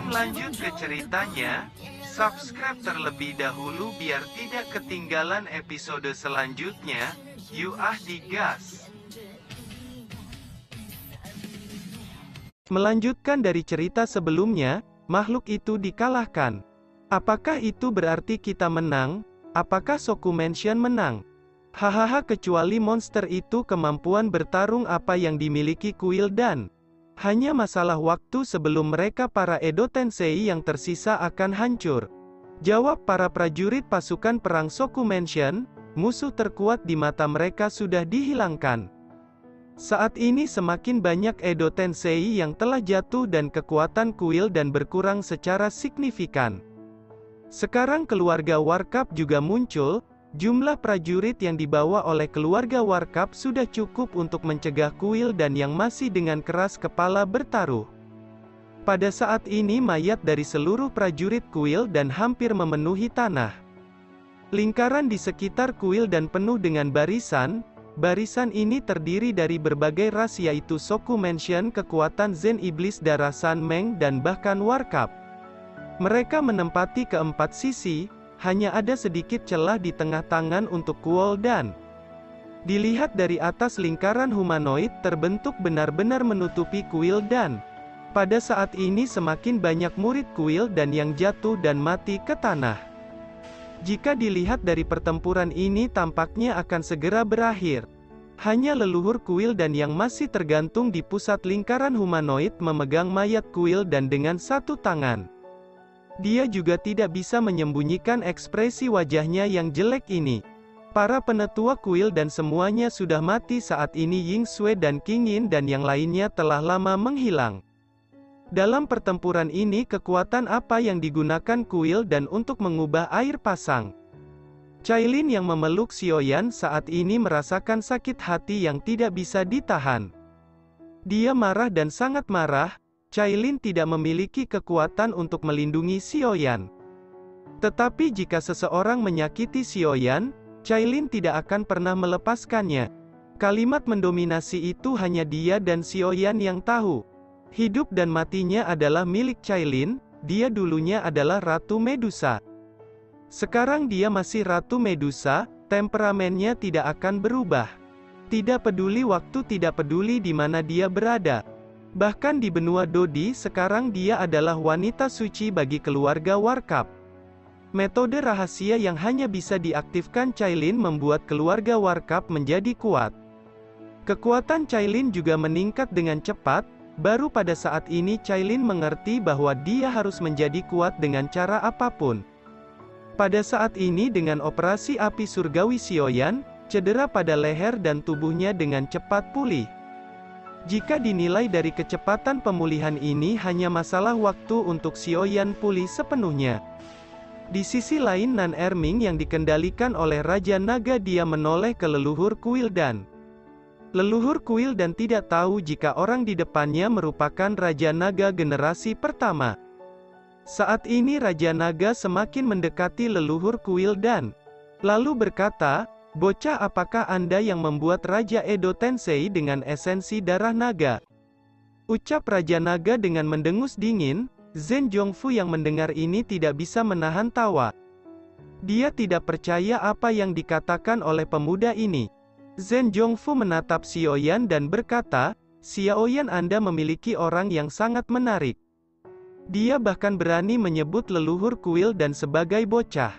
Sebelum lanjut ke ceritanya, subscribe terlebih dahulu biar tidak ketinggalan episode selanjutnya. Yuk digas! Melanjutkan dari cerita sebelumnya, makhluk itu dikalahkan. Apakah itu berarti kita menang? Apakah Shokumension menang? Hahaha, kecuali monster itu kemampuan bertarung apa yang dimiliki kuil dan hanya masalah waktu sebelum mereka para Edo Tensei yang tersisa akan hancur. Jawab para prajurit pasukan perang Shokumension, musuh terkuat di mata mereka sudah dihilangkan. Saat ini semakin banyak Edo Tensei yang telah jatuh dan kekuatan kuil dan berkurang secara signifikan. Sekarang keluarga Warkap juga muncul. Jumlah prajurit yang dibawa oleh keluarga Warkap sudah cukup untuk mencegah kuil dan yang masih dengan keras kepala bertaruh. Pada saat ini mayat dari seluruh prajurit kuil dan hampir memenuhi tanah. Lingkaran di sekitar kuil dan penuh dengan barisan. Barisan ini terdiri dari berbagai ras yaitu Shokumension, kekuatan Zen Iblis Darah San Meng dan bahkan Warkap. Mereka menempati keempat sisi. Hanya ada sedikit celah di tengah tangan untuk kuil dan dilihat dari atas lingkaran humanoid terbentuk benar-benar menutupi kuil dan pada saat ini semakin banyak murid kuil dan yang jatuh dan mati ke tanah. Jika dilihat dari pertempuran ini tampaknya akan segera berakhir. Hanya leluhur kuil dan yang masih tergantung di pusat lingkaran humanoid memegang mayat kuil dan dengan satu tangan. Dia juga tidak bisa menyembunyikan ekspresi wajahnya yang jelek ini. Para penetua kuil dan semuanya sudah mati saat ini. Ying Sui dan King Yin dan yang lainnya telah lama menghilang. Dalam pertempuran ini kekuatan apa yang digunakan kuil dan untuk mengubah air pasang? Cailin yang memeluk Xiaoyan saat ini merasakan sakit hati yang tidak bisa ditahan. Dia marah dan sangat marah. Cailin tidak memiliki kekuatan untuk melindungi Xiaoyan. Tetapi jika seseorang menyakiti Xiaoyan, Cailin tidak akan pernah melepaskannya. Kalimat mendominasi itu hanya dia dan Xiaoyan yang tahu. Hidup dan matinya adalah milik Cailin, dia dulunya adalah Ratu Medusa. Sekarang dia masih Ratu Medusa, temperamennya tidak akan berubah. Tidak peduli waktu, tidak peduli di mana dia berada. Bahkan di benua Dodi sekarang dia adalah wanita suci bagi keluarga Warkap. Metode rahasia yang hanya bisa diaktifkan Cailin membuat keluarga Warkap menjadi kuat. Kekuatan Cailin juga meningkat dengan cepat, baru pada saat ini Cailin mengerti bahwa dia harus menjadi kuat dengan cara apapun. Pada saat ini dengan operasi api surgawi Xiaoyan, cedera pada leher dan tubuhnya dengan cepat pulih. Jika dinilai dari kecepatan pemulihan ini hanya masalah waktu untuk Xiaoyan pulih sepenuhnya. Di sisi lain Nan Erming yang dikendalikan oleh Raja Naga dia menoleh ke leluhur kuil dan tidak tahu jika orang di depannya merupakan Raja Naga generasi pertama. Saat ini Raja Naga semakin mendekati leluhur kuil dan lalu berkata, "Bocah, apakah Anda yang membuat Raja Edo Tensei dengan esensi darah naga?" Ucap Raja Naga dengan mendengus dingin. Zhen Zhongfu yang mendengar ini tidak bisa menahan tawa. Dia tidak percaya apa yang dikatakan oleh pemuda ini. Zhen Zhongfu menatap Xiaoyan dan berkata, "Xiaoyan, Anda memiliki orang yang sangat menarik. Dia bahkan berani menyebut leluhur kuil dan sebagai bocah."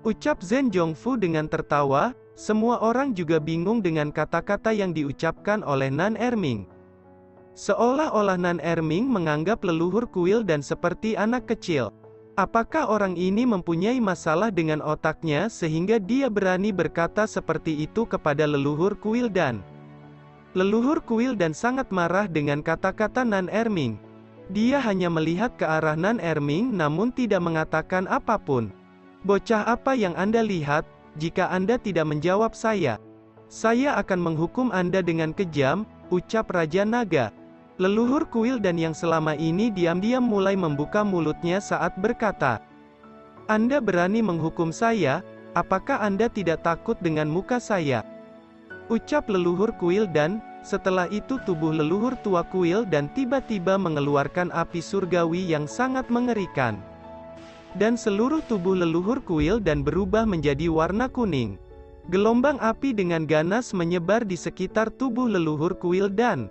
Ucap Zhen Zhongfu dengan tertawa. Semua orang juga bingung dengan kata-kata yang diucapkan oleh Nan Erming. Seolah-olah Nan Erming menganggap leluhur kuil dan seperti anak kecil. Apakah orang ini mempunyai masalah dengan otaknya sehingga dia berani berkata seperti itu kepada leluhur kuil dan sangat marah dengan kata-kata Nan Erming. Dia hanya melihat ke arah Nan Erming namun tidak mengatakan apapun. "Bocah, apa yang Anda lihat? Jika Anda tidak menjawab saya akan menghukum Anda dengan kejam," ucap Raja Naga. Leluhur kuil dan yang selama ini diam-diam mulai membuka mulutnya saat berkata, "Anda berani menghukum saya? Apakah Anda tidak takut dengan muka saya?" Ucap leluhur kuil dan, setelah itu tubuh leluhur tua kuil dan tiba-tiba mengeluarkan api surgawi yang sangat mengerikan. Dan seluruh tubuh leluhur kuil dan berubah menjadi warna kuning. Gelombang api dengan ganas menyebar di sekitar tubuh leluhur kuil dan,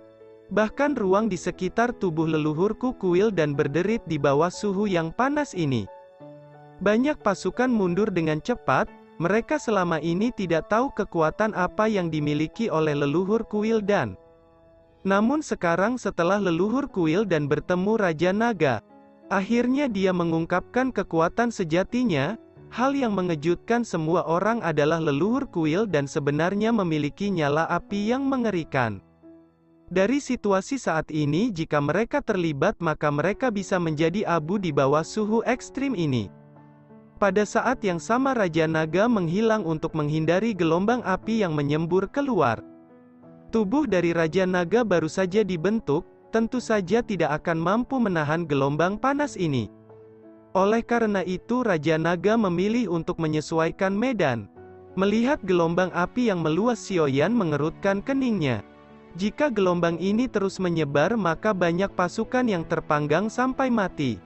bahkan ruang di sekitar tubuh leluhurku kuil dan berderit di bawah suhu yang panas ini. Banyak pasukan mundur dengan cepat. Mereka selama ini tidak tahu kekuatan apa yang dimiliki oleh leluhur kuil dan. Namun sekarang setelah leluhur kuil dan bertemu Raja Naga, akhirnya dia mengungkapkan kekuatan sejatinya. Hal yang mengejutkan semua orang adalah leluhur kuil dan sebenarnya memiliki nyala api yang mengerikan. Dari situasi saat ini jika mereka terlibat maka mereka bisa menjadi abu di bawah suhu ekstrim ini. Pada saat yang sama Raja Naga menghilang untuk menghindari gelombang api yang menyembur keluar. Tubuh dari Raja Naga baru saja dibentuk, tentu saja tidak akan mampu menahan gelombang panas ini. Oleh karena itu Raja Naga memilih untuk menyesuaikan medan. Melihat gelombang api yang meluas Xiaoyan mengerutkan keningnya. Jika gelombang ini terus menyebar maka banyak pasukan yang terpanggang sampai mati.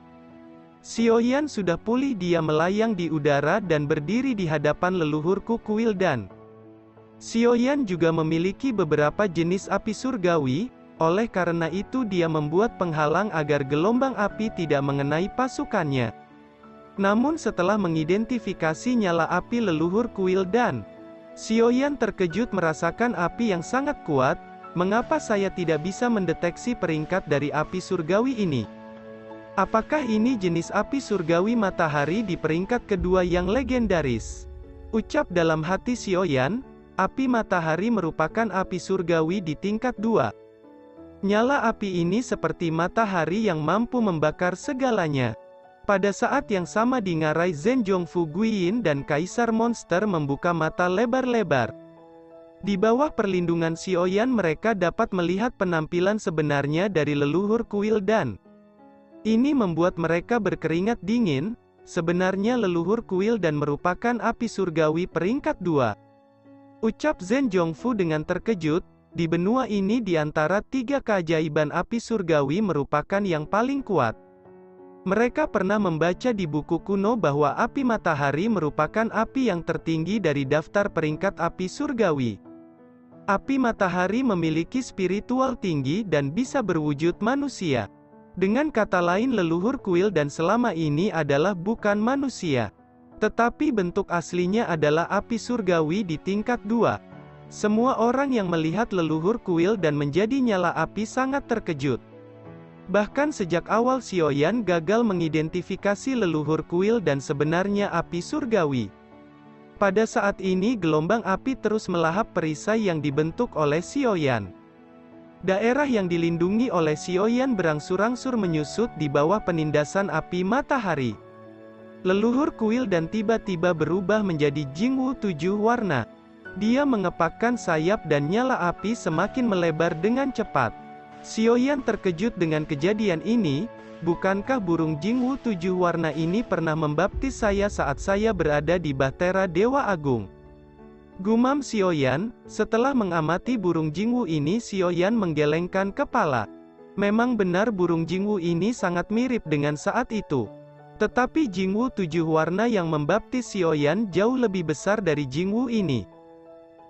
Xiaoyan sudah pulih, dia melayang di udara dan berdiri di hadapan leluhurku kuil dan. Xiaoyan juga memiliki beberapa jenis api surgawi, oleh karena itu dia membuat penghalang agar gelombang api tidak mengenai pasukannya. Namun setelah mengidentifikasi nyala api leluhur kuil dan, Xiaoyan terkejut merasakan api yang sangat kuat. Mengapa saya tidak bisa mendeteksi peringkat dari api surgawi ini? Apakah ini jenis api surgawi matahari di peringkat kedua yang legendaris? Ucap dalam hati Xiaoyan, api matahari merupakan api surgawi di tingkat 2. Nyala api ini seperti matahari yang mampu membakar segalanya. Pada saat yang sama di ngarai Zhenjiang Fuguyin dan Kaisar Monster membuka mata lebar-lebar. Di bawah perlindungan Xiaoyan mereka dapat melihat penampilan sebenarnya dari leluhur kuil dan. Ini membuat mereka berkeringat dingin. Sebenarnya leluhur kuil dan merupakan api surgawi peringkat 2. Ucap Zhen Zhongfu dengan terkejut, di benua ini di antara 3 keajaiban api surgawi merupakan yang paling kuat. Mereka pernah membaca di buku kuno bahwa api matahari merupakan api yang tertinggi dari daftar peringkat api surgawi. Api matahari memiliki spiritual tinggi dan bisa berwujud manusia. Dengan kata lain leluhur kuil dan selama ini adalah bukan manusia. Tetapi bentuk aslinya adalah api surgawi di tingkat 2. Semua orang yang melihat leluhur kuil dan menjadi nyala api sangat terkejut. Bahkan sejak awal Xiaoyan gagal mengidentifikasi leluhur kuil dan sebenarnya api surgawi. Pada saat ini gelombang api terus melahap perisai yang dibentuk oleh Xiaoyan. Daerah yang dilindungi oleh Xiaoyan berangsur-angsur menyusut di bawah penindasan api matahari. Leluhur kuil dan tiba-tiba berubah menjadi Jingwu 7 warna. Dia mengepakkan sayap dan nyala api semakin melebar dengan cepat. Xiaoyan terkejut dengan kejadian ini. Bukankah burung Jingwu 7 warna ini pernah membaptis saya saat saya berada di Bahtera Dewa Agung? Gumam Xiaoyan. Setelah mengamati burung Jingwu ini Xiaoyan menggelengkan kepala. Memang benar burung Jingwu ini sangat mirip dengan saat itu. Tetapi Jingwu 7 warna yang membaptis Xiaoyan jauh lebih besar dari Jingwu ini.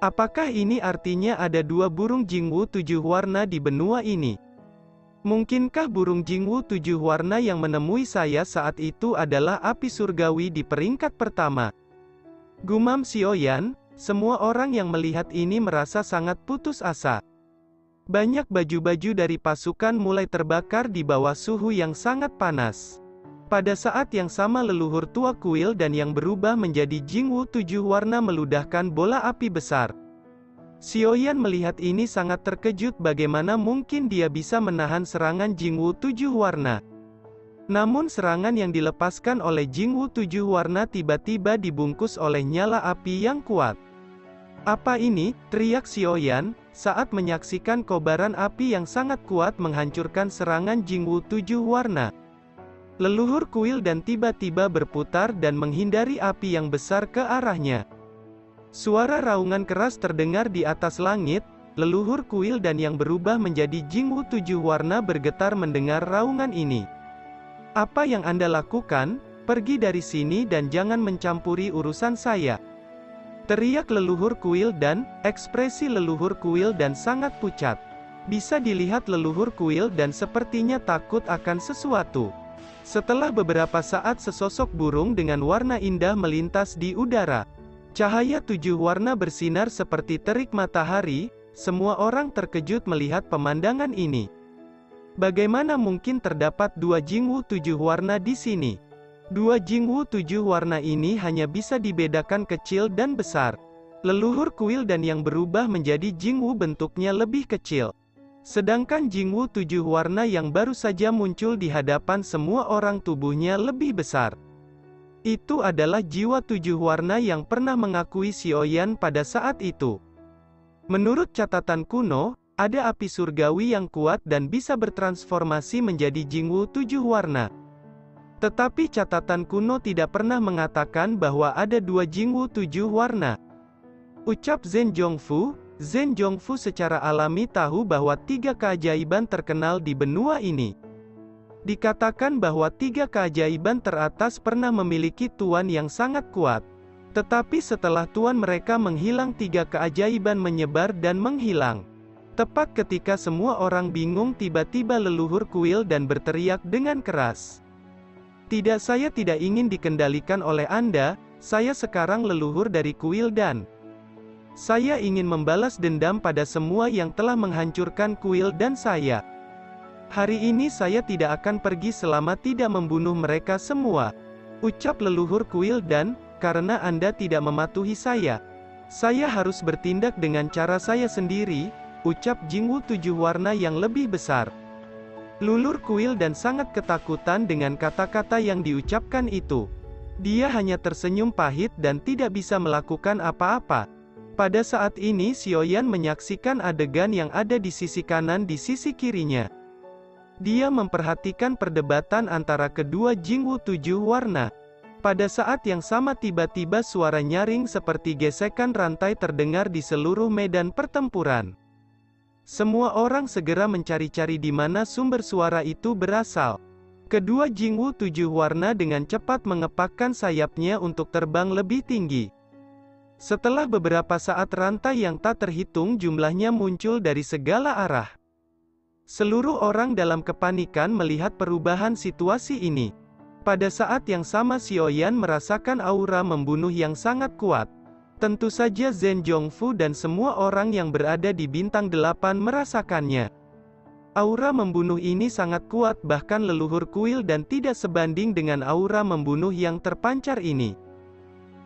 Apakah ini artinya ada 2 burung Jingwu 7 warna di benua ini? Mungkinkah burung Jingwu 7 warna yang menemui saya saat itu adalah api surgawi di peringkat pertama? Gumam Xiaoyan. Semua orang yang melihat ini merasa sangat putus asa. Banyak baju-baju dari pasukan mulai terbakar di bawah suhu yang sangat panas. Pada saat yang sama leluhur tua kuil dan yang berubah menjadi Jingwu 7 warna meludahkan bola api besar. Xiaoyan melihat ini sangat terkejut bagaimana mungkin dia bisa menahan serangan Jingwu 7 warna. Namun serangan yang dilepaskan oleh Jingwu 7 warna tiba-tiba dibungkus oleh nyala api yang kuat. Apa ini? Teriak Xiaoyan, saat menyaksikan kobaran api yang sangat kuat menghancurkan serangan Jingwu 7 warna. Leluhur kuil dan tiba-tiba berputar dan menghindari api yang besar ke arahnya. Suara raungan keras terdengar di atas langit, leluhur kuil dan yang berubah menjadi Jingwu 7 warna bergetar mendengar raungan ini. Apa yang Anda lakukan? Pergi dari sini dan jangan mencampuri urusan saya. Teriak leluhur kuil dan, ekspresi leluhur kuil dan sangat pucat. Bisa dilihat leluhur kuil dan sepertinya takut akan sesuatu. Setelah beberapa saat sesosok burung dengan warna indah melintas di udara. Cahaya 7 warna bersinar seperti terik matahari, semua orang terkejut melihat pemandangan ini. Bagaimana mungkin terdapat 2 Jingwu 7 warna di sini? 2 Jingwu 7 warna ini hanya bisa dibedakan kecil dan besar. Leluhur kuil dan yang berubah menjadi Jingwu bentuknya lebih kecil. Sedangkan Jingwu 7 warna yang baru saja muncul di hadapan semua orang tubuhnya lebih besar. Itu adalah jiwa 7 warna yang pernah mengakui Xiaoyan pada saat itu. Menurut catatan kuno, ada api surgawi yang kuat dan bisa bertransformasi menjadi Jingwu 7 warna. Tetapi catatan kuno tidak pernah mengatakan bahwa ada 2 Jingwu 7 warna. Ucap Zhen Zhongfu secara alami tahu bahwa 3 keajaiban terkenal di benua ini. Dikatakan bahwa 3 keajaiban teratas pernah memiliki tuan yang sangat kuat. Tetapi setelah tuan mereka menghilang 3 keajaiban menyebar dan menghilang. Tepat ketika semua orang bingung tiba-tiba leluhur kuil dan berteriak dengan keras. Tidak, saya tidak ingin dikendalikan oleh Anda, saya sekarang leluhur dari kuil dan saya ingin membalas dendam pada semua yang telah menghancurkan kuil dan saya. Hari ini saya tidak akan pergi selama tidak membunuh mereka semua. Ucap leluhur kuil dan, karena Anda tidak mematuhi saya harus bertindak dengan cara saya sendiri, ucap Jingwu 7 warna yang lebih besar. Leluhur kuil dan sangat ketakutan dengan kata-kata yang diucapkan itu. Dia hanya tersenyum pahit dan tidak bisa melakukan apa-apa. Pada saat ini Xiaoyan menyaksikan adegan yang ada di sisi kanan di sisi kirinya. Dia memperhatikan perdebatan antara kedua Jingwu 7 warna. Pada saat yang sama tiba-tiba suara nyaring seperti gesekan rantai terdengar di seluruh medan pertempuran. Semua orang segera mencari-cari di mana sumber suara itu berasal. Kedua Jingwu 7 warna dengan cepat mengepakkan sayapnya untuk terbang lebih tinggi. Setelah beberapa saat rantai yang tak terhitung jumlahnya muncul dari segala arah. Seluruh orang dalam kepanikan melihat perubahan situasi ini. Pada saat yang sama Xiaoyan merasakan aura membunuh yang sangat kuat. Tentu saja Zhen Zhongfu dan semua orang yang berada di bintang 8 merasakannya. Aura membunuh ini sangat kuat bahkan leluhur kuil dan tidak sebanding dengan aura membunuh yang terpancar ini.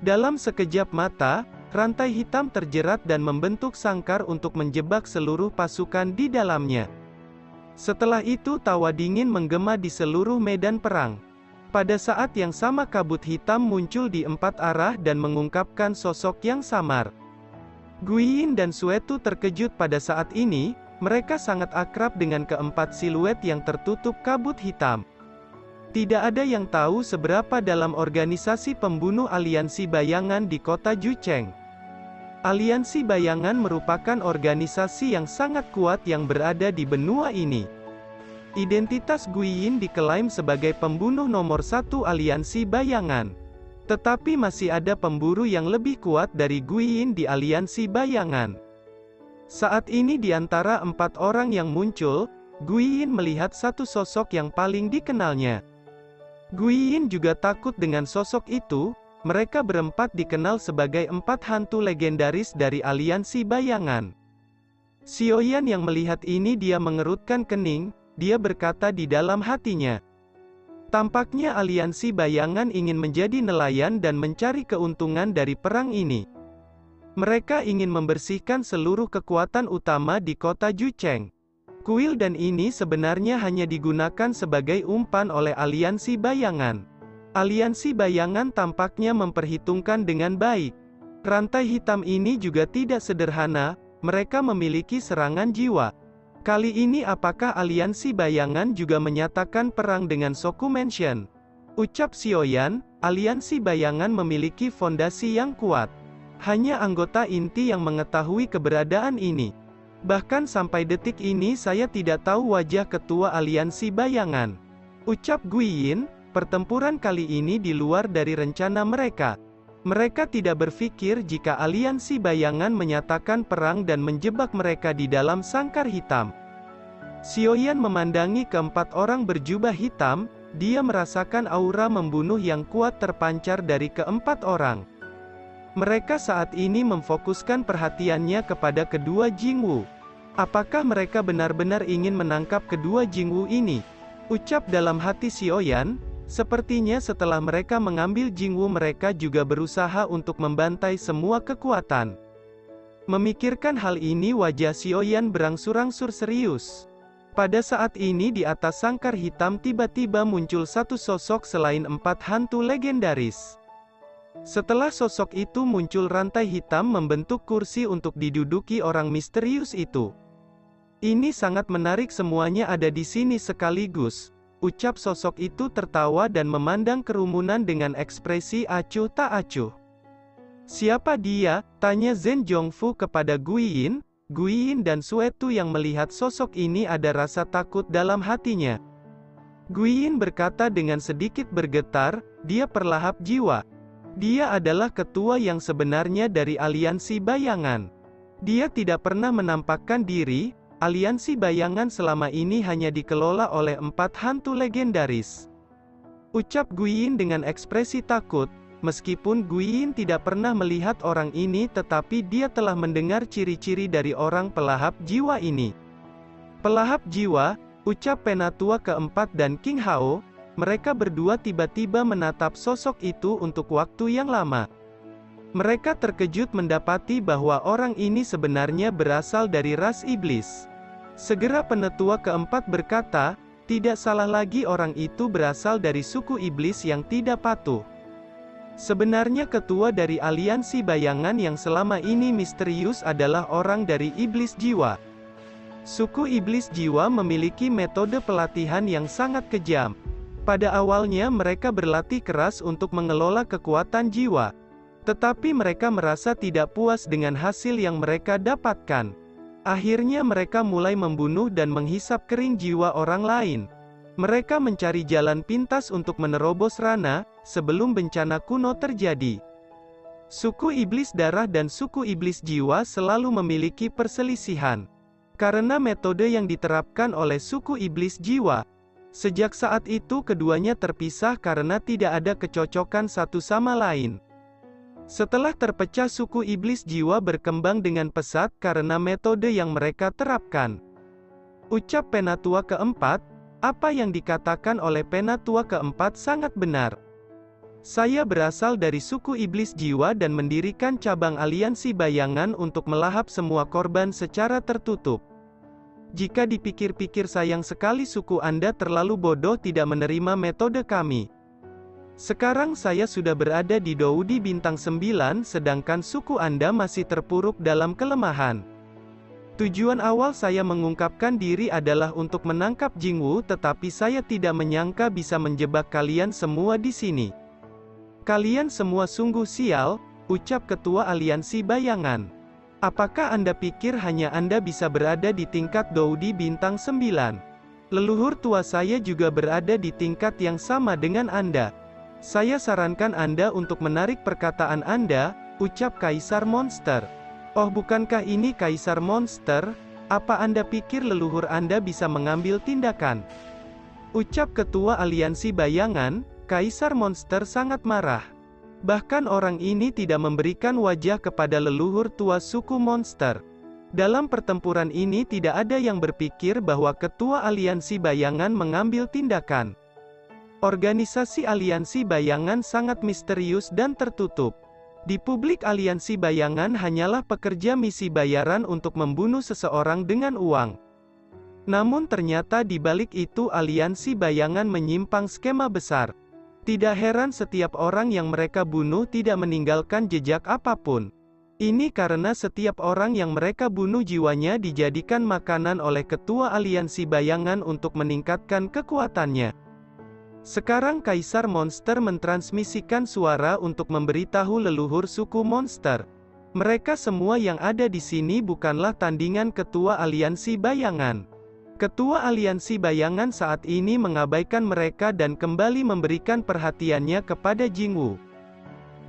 Dalam sekejap mata, rantai hitam terjerat dan membentuk sangkar untuk menjebak seluruh pasukan di dalamnya. Setelah itu tawa dingin menggema di seluruh medan perang. Pada saat yang sama kabut hitam muncul di 4 arah dan mengungkapkan sosok yang samar. Guiyin dan Suetu terkejut pada saat ini, mereka sangat akrab dengan keempat siluet yang tertutup kabut hitam. Tidak ada yang tahu seberapa dalam organisasi pembunuh aliansi bayangan di kota Jucheng. Aliansi bayangan merupakan organisasi yang sangat kuat yang berada di benua ini. Identitas Guiyin diklaim sebagai pembunuh nomor 1 aliansi bayangan. Tetapi masih ada pemburu yang lebih kuat dari Guiyin di aliansi bayangan. Saat ini di antara 4 orang yang muncul, Guiyin melihat satu sosok yang paling dikenalnya. Guiyin juga takut dengan sosok itu. Mereka berempat dikenal sebagai 4 hantu legendaris dari aliansi bayangan. Xiaoyan yang melihat ini dia mengerutkan kening, dia berkata di dalam hatinya. Tampaknya aliansi bayangan ingin menjadi nelayan dan mencari keuntungan dari perang ini. Mereka ingin membersihkan seluruh kekuatan utama di kota Jucheng. Kuil dan ini sebenarnya hanya digunakan sebagai umpan oleh aliansi bayangan. Aliansi bayangan tampaknya memperhitungkan dengan baik. Rantai hitam ini juga tidak sederhana, mereka memiliki serangan jiwa. Kali ini apakah aliansi bayangan juga menyatakan perang dengan Soku Mansion? Ucap Xiaoyan, aliansi bayangan memiliki fondasi yang kuat. Hanya anggota inti yang mengetahui keberadaan ini. Bahkan sampai detik ini saya tidak tahu wajah ketua aliansi bayangan. Ucap Guiyin, pertempuran kali ini di luar dari rencana mereka. Mereka tidak berpikir jika aliansi bayangan menyatakan perang dan menjebak mereka di dalam sangkar hitam. Xiaoyan memandangi keempat orang berjubah hitam, dia merasakan aura membunuh yang kuat terpancar dari keempat orang. Mereka saat ini memfokuskan perhatiannya kepada kedua Jingwu. Apakah mereka benar-benar ingin menangkap kedua Jingwu ini? Ucap dalam hati Xiaoyan. Sepertinya setelah mereka mengambil Jingwu mereka juga berusaha untuk membantai semua kekuatan. Memikirkan hal ini wajah Xiaoyan berangsur-angsur serius. Pada saat ini di atas sangkar hitam tiba-tiba muncul satu sosok selain 4 hantu legendaris. Setelah sosok itu muncul rantai hitam membentuk kursi untuk diduduki orang misterius itu. Ini sangat menarik semuanya ada di sini sekaligus. Ucap sosok itu tertawa dan memandang kerumunan dengan ekspresi acuh tak acuh. Siapa dia? Tanya Zhen Zhongfu kepada Guiyin. Guiyin dan Suetu yang melihat sosok ini ada rasa takut dalam hatinya. Guiyin berkata dengan sedikit bergetar, dia perlahap jiwa. Dia adalah ketua yang sebenarnya dari aliansi bayangan. Dia tidak pernah menampakkan diri. Aliansi bayangan selama ini hanya dikelola oleh 4 hantu legendaris. Ucap Guiyin dengan ekspresi takut, meskipun Guiyin tidak pernah melihat orang ini tetapi dia telah mendengar ciri-ciri dari orang pelahap jiwa ini. Pelahap jiwa, ucap penatua keempat dan King Hao, mereka berdua tiba-tiba menatap sosok itu untuk waktu yang lama. Mereka terkejut mendapati bahwa orang ini sebenarnya berasal dari ras iblis. Segera penatua keempat berkata, tidak salah lagi orang itu berasal dari suku iblis yang tidak patuh. Sebenarnya ketua dari aliansi bayangan yang selama ini misterius adalah orang dari iblis jiwa. Suku iblis jiwa memiliki metode pelatihan yang sangat kejam. Pada awalnya mereka berlatih keras untuk mengelola kekuatan jiwa. Tetapi mereka merasa tidak puas dengan hasil yang mereka dapatkan. Akhirnya mereka mulai membunuh dan menghisap kering jiwa orang lain. Mereka mencari jalan pintas untuk menerobos Rana, sebelum bencana kuno terjadi. Suku iblis darah dan suku iblis jiwa selalu memiliki perselisihan. Karena metode yang diterapkan oleh suku iblis jiwa. Sejak saat itu keduanya terpisah karena tidak ada kecocokan satu sama lain. Setelah terpecah suku iblis jiwa berkembang dengan pesat karena metode yang mereka terapkan. Ucap penatua keempat, apa yang dikatakan oleh penatua keempat sangat benar. Saya berasal dari suku iblis jiwa dan mendirikan cabang aliansi bayangan untuk melahap semua korban secara tertutup. Jika dipikir-pikir sayang sekali suku Anda terlalu bodoh tidak menerima metode kami. Sekarang saya sudah berada di Doudi Bintang 9 sedangkan suku Anda masih terpuruk dalam kelemahan. Tujuan awal saya mengungkapkan diri adalah untuk menangkap Jingwu tetapi saya tidak menyangka bisa menjebak kalian semua di sini. Kalian semua sungguh sial, ucap ketua aliansi bayangan. Apakah Anda pikir hanya Anda bisa berada di tingkat Doudi Bintang 9? Leluhur tua saya juga berada di tingkat yang sama dengan Anda. Saya sarankan Anda untuk menarik perkataan Anda, ucap Kaisar Monster. Oh bukankah ini Kaisar Monster? Apa Anda pikir leluhur Anda bisa mengambil tindakan? Ucap ketua aliansi bayangan, Kaisar Monster sangat marah. Bahkan orang ini tidak memberikan wajah kepada leluhur tua suku Monster. Dalam pertempuran ini tidak ada yang berpikir bahwa ketua aliansi bayangan mengambil tindakan. Organisasi aliansi bayangan sangat misterius dan tertutup. Di publik aliansi bayangan hanyalah pekerja misi bayaran untuk membunuh seseorang dengan uang. Namun ternyata di balik itu aliansi bayangan menyimpang skema besar. Tidak heran setiap orang yang mereka bunuh tidak meninggalkan jejak apapun. Ini karena setiap orang yang mereka bunuh jiwanya dijadikan makanan oleh ketua aliansi bayangan untuk meningkatkan kekuatannya. Sekarang Kaisar Monster mentransmisikan suara untuk memberitahu leluhur suku Monster. Mereka semua yang ada di sini bukanlah tandingan Ketua Aliansi Bayangan. Ketua Aliansi Bayangan saat ini mengabaikan mereka dan kembali memberikan perhatiannya kepada Jingwu.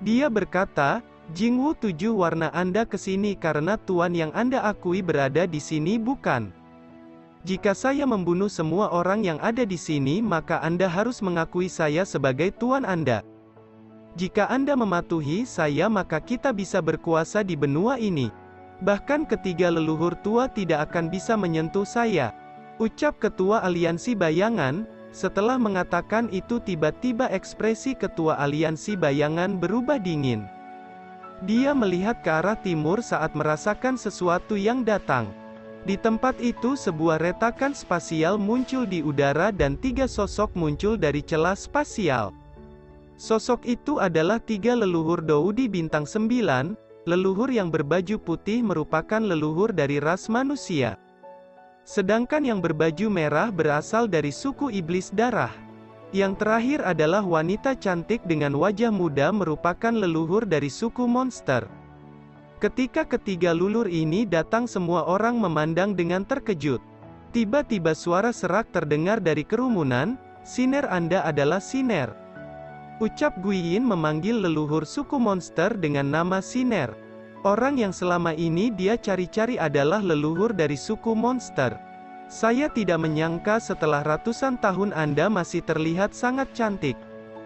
Dia berkata, "Jingwu, 7 warna Anda ke sini karena tuan yang Anda akui berada di sini, bukan? Jika saya membunuh semua orang yang ada di sini, maka Anda harus mengakui saya sebagai tuan Anda. Jika Anda mematuhi saya, maka kita bisa berkuasa di benua ini. Bahkan ketiga leluhur tua tidak akan bisa menyentuh saya," ucap Ketua Aliansi Bayangan. Setelah mengatakan itu, tiba-tiba ekspresi Ketua Aliansi Bayangan berubah dingin. Dia melihat ke arah timur saat merasakan sesuatu yang datang. Di tempat itu sebuah retakan spasial muncul di udara dan 3 sosok muncul dari celah spasial. Sosok itu adalah 3 leluhur Doudi bintang 9, leluhur yang berbaju putih merupakan leluhur dari ras manusia. Sedangkan yang berbaju merah berasal dari suku iblis darah. Yang terakhir adalah wanita cantik dengan wajah muda merupakan leluhur dari suku monster. Ketika ketiga leluhur ini datang, semua orang memandang dengan terkejut. Tiba-tiba suara serak terdengar dari kerumunan, "Siner, Anda adalah Siner," ucap Guiyin memanggil leluhur suku monster dengan nama Siner. Orang yang selama ini dia cari-cari adalah leluhur dari suku monster. "Saya tidak menyangka setelah ratusan tahun Anda masih terlihat sangat cantik.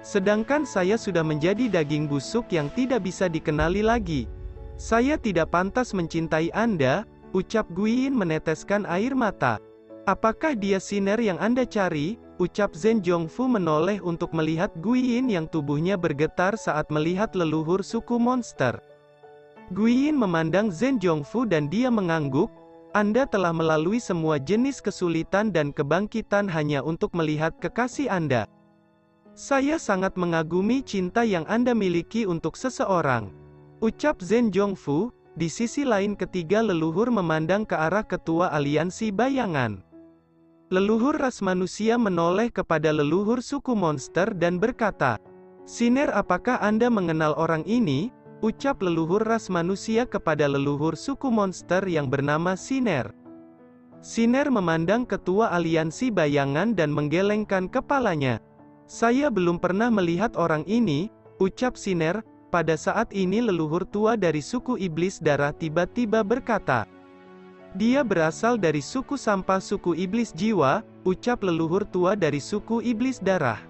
Sedangkan saya sudah menjadi daging busuk yang tidak bisa dikenali lagi. Saya tidak pantas mencintai Anda," ucap Guiyin meneteskan air mata. "Apakah dia Siner yang Anda cari?" ucap Zhen Zhongfu menoleh untuk melihat Guiyin yang tubuhnya bergetar saat melihat leluhur suku monster. Guiyin memandang Zhen Zhongfu dan dia mengangguk, "Anda telah melalui semua jenis kesulitan dan kebangkitan hanya untuk melihat kekasih Anda. Saya sangat mengagumi cinta yang Anda miliki untuk seseorang," ucap Zhen Zhongfu. Di sisi lain, ketiga leluhur memandang ke arah Ketua Aliansi Bayangan. Leluhur ras manusia menoleh kepada leluhur suku monster dan berkata, "Siner, apakah Anda mengenal orang ini?" ucap leluhur ras manusia kepada leluhur suku monster yang bernama Siner. Siner memandang Ketua Aliansi Bayangan dan menggelengkan kepalanya. "Saya belum pernah melihat orang ini," ucap Siner. Pada saat ini leluhur tua dari suku iblis darah tiba-tiba berkata, "Dia berasal dari suku sampah suku iblis jiwa," ucap leluhur tua dari suku iblis darah.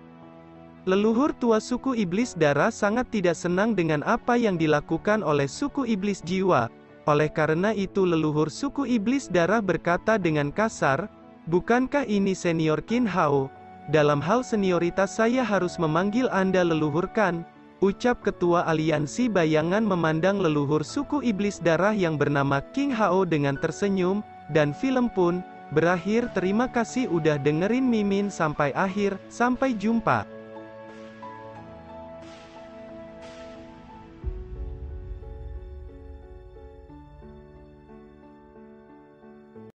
Leluhur tua suku iblis darah sangat tidak senang dengan apa yang dilakukan oleh suku iblis jiwa. Oleh karena itu leluhur suku iblis darah berkata dengan kasar, "Bukankah ini senior Qin Hao? Dalam hal senioritas saya harus memanggil Anda leluhur kan?" ucap Ketua Aliansi Bayangan memandang leluhur suku iblis darah yang bernama Qin Hao dengan tersenyum, dan film pun berakhir. Terima kasih udah dengerin Mimin sampai akhir, sampai jumpa.